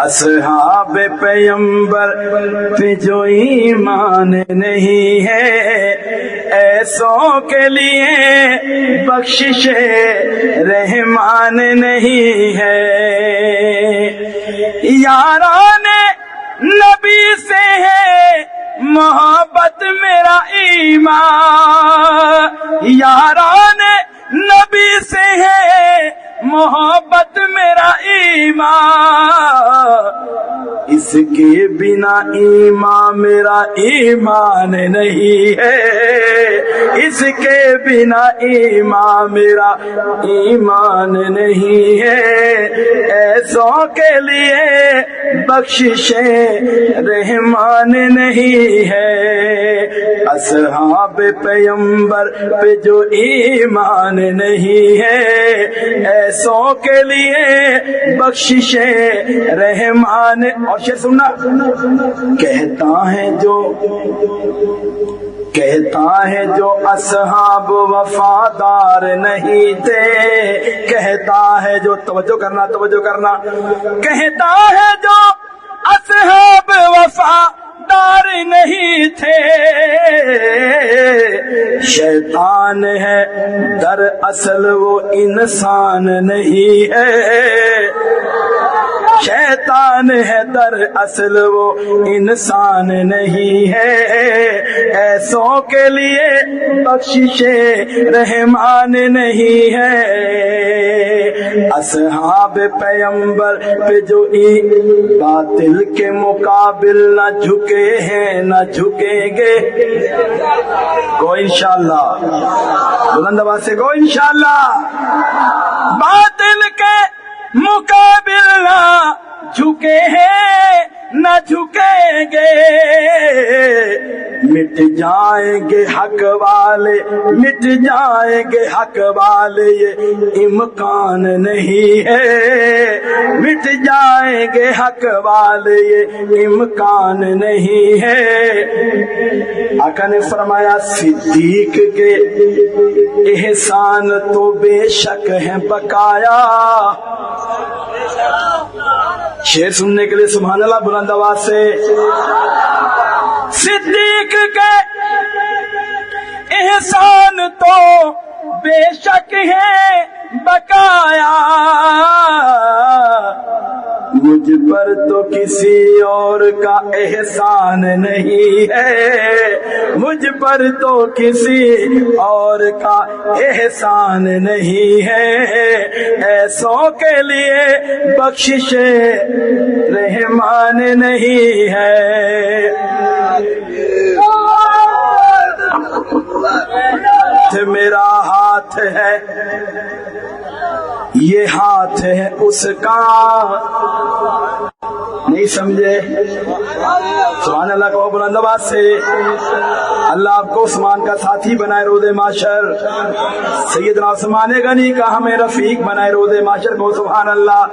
اصحاب پیمبر پہ جو ایمان نہیں ہے ایسوں کے لیے بخشش رحمان نہیں ہے۔ یاران نبی سے ہے محبت میرا ایمان، یاران نبی سے ہے محبت میرا ایمان، اس کے بنا ایمان میرا ایمان نہیں ہے، اس کے بنا ایمان میرا ایمان نہیں ہے۔ ایسوں کے لیے بخشش رحمان نہیں ہے۔ اصحاب پیمبر پہ جو ایمان نہیں ہے ایسوں کے لیے بخشش رحمان۔ اور شعر سننا، کہتا ہے جو اصحاب وفادار نہیں تھے، کہتا ہے جو توجہ کرنا کہتا ہے جو اصحاب وفادار نہیں تھے شیطان ہے دراصل وہ انسان نہیں ہے، شیطان ہے دراصل وہ انسان نہیں ہے۔ ایسوں کے لیے بخشش رحمان نہیں ہے۔ اصحاب پیمبر پہ جو باطل کے مقابل نہ جھکے ہیں نہ جھکیں گے، گو انشاءاللہ، بلند آواز سے گو انشاءاللہ، باطل کے مقابل نہ جھکے ہیں نہ جھکیں گے، مٹ جائیں گے حق والے، مٹ جائیں گے حق والے، یہ امکان نہیں ہے، مٹ جائیں گے حق والے یہ امکان نہیں ہے۔ آقا نے فرمایا صدیق کے احسان تو بے شک ہے بقایا۔ شعر سننے کے لیے سبحان اللہ بلند آواز سے۔ صدیق کے احسان تو بے شک ہے بقایا، مجھ پر تو کسی اور کا احسان نہیں ہے، مجھ پر تو کسی اور کا احسان نہیں ہے۔ ایسوں کے لیے بخشش رحمان نہیں ہے۔ میرا ہاتھ ہے یہ ہاتھ ہے اس کا، نہیں سمجھے؟ سبحان اللہ کو بلند آواز سے۔ اللہ آپ کو عثمان کا ساتھی بنائے روز محشر، سیدنا عثمان غنی کا ہمیں رفیق بنائے روز محشر کو، سبحان اللہ۔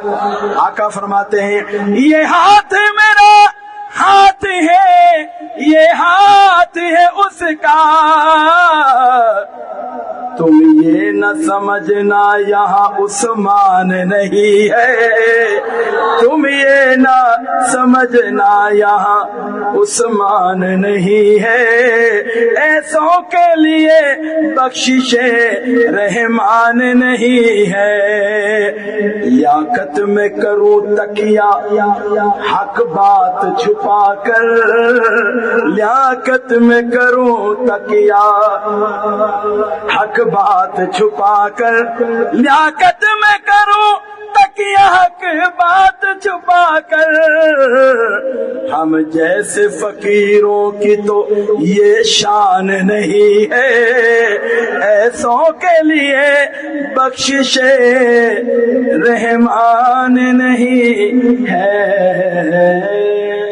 آقا فرماتے ہیں یہ ہاتھ میرا ہاتھ ہے، یہ ہاتھ ہے اس کا، تم یہ نہ سمجھنا یہاں عثمان نہیں ہے، تم یہ نہ سمجھنا یہاں عثمان نہیں ہے۔ ایسوں کے لیے بخشش رحمان نہیں ہے۔ لیاقت میں کروں تکیہ حق بات چھپا کر، لیاقت میں کروں تکیہ حق بات چھپا کر، لیاقت میں کروں تکیہ حق بات چھپا کر، ہم جیسے فقیروں کی تو یہ شان نہیں ہے۔ ایسوں کے لیے بخشش رحمان نہیں ہے۔